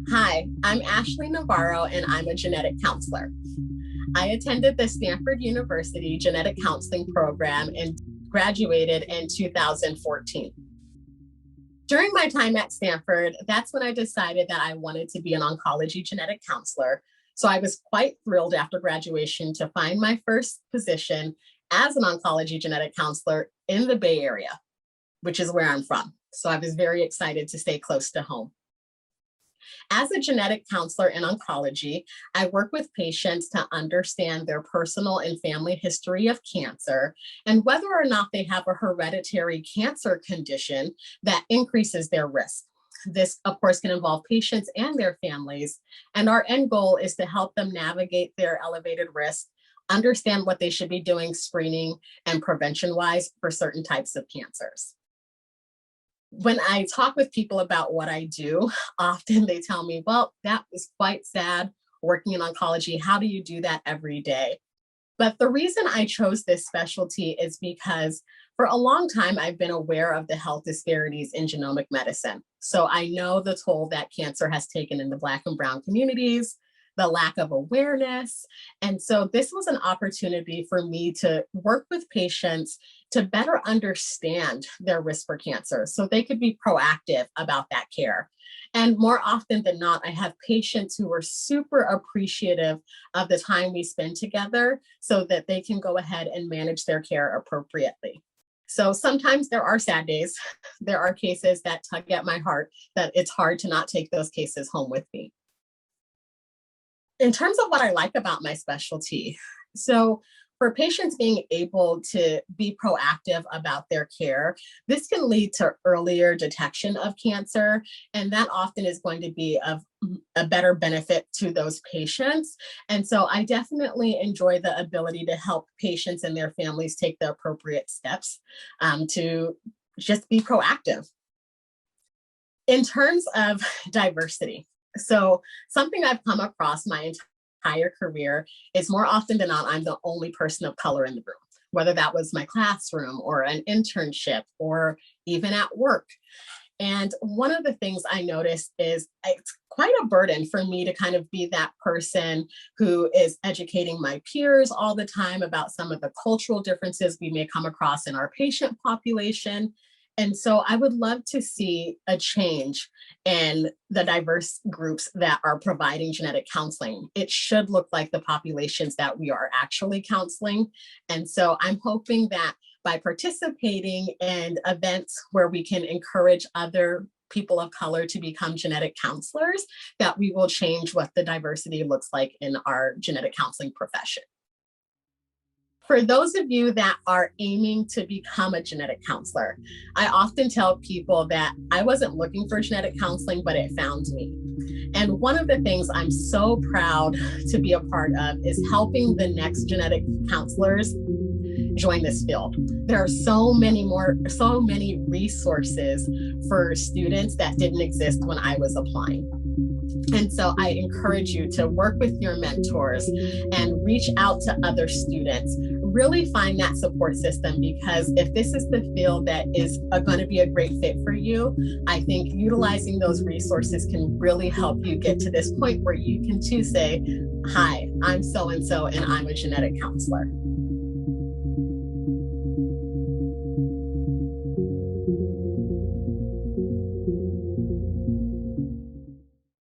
Hi, I'm Ashley Navarro, and I'm a genetic counselor. I attended the Stanford University Genetic Counseling Program and graduated in 2014. During my time at Stanford, that's when I decided that I wanted to be an oncology genetic counselor. So I was quite thrilled after graduation to find my first position as an oncology genetic counselor in the Bay Area, which is where I'm from. So I was very excited to stay close to home. As a genetic counselor in oncology, I work with patients to understand their personal and family history of cancer and whether or not they have a hereditary cancer condition that increases their risk. This, of course, can involve patients and their families. And our end goal is to help them navigate their elevated risk, understand what they should be doing screening and prevention-wise for certain types of cancers. When I talk with people about what I do, often they tell me, well, that was quite sad working in oncology. How do you do that every day? But the reason I chose this specialty is because for a long time, I've been aware of the health disparities in genomic medicine. So I know the toll that cancer has taken in the Black and Brown communities, the lack of awareness. And so this was an opportunity for me to work with patients to better understand their risk for cancer so they could be proactive about that care. And more often than not, I have patients who are super appreciative of the time we spend together so that they can go ahead and manage their care appropriately. So sometimes there are sad days. There are cases that tug at my heart that it's hard to not take those cases home with me. In terms of what I like about my specialty, so for patients being able to be proactive about their care, this can lead to earlier detection of cancer, and that often is going to be of a better benefit to those patients. And so I definitely enjoy the ability to help patients and their families take the appropriate steps to just be proactive. In terms of diversity, so something I've come across my entire career is more often than not, I'm the only person of color in the room, whether that was my classroom or an internship or even at work. And one of the things I noticed is it's quite a burden for me to kind of be that person who is educating my peers all the time about some of the cultural differences we may come across in our patient population. And so I would love to see a change in the diverse groups that are providing genetic counseling. It should look like the populations that we are actually counseling. And so I'm hoping that by participating in events where we can encourage other people of color to become genetic counselors, that we will change what the diversity looks like in our genetic counseling profession. For those of you that are aiming to become a genetic counselor, I often tell people that I wasn't looking for genetic counseling, but it found me. And one of the things I'm so proud to be a part of is helping the next genetic counselors join this field. There are so many resources for students that didn't exist when I was applying. And so I encourage you to work with your mentors and reach out to other students. Really find that support system, because if this is the field that is going to be a great fit for you, I think utilizing those resources can really help you get to this point where you can too say, hi, I'm so-and-so and I'm a genetic counselor.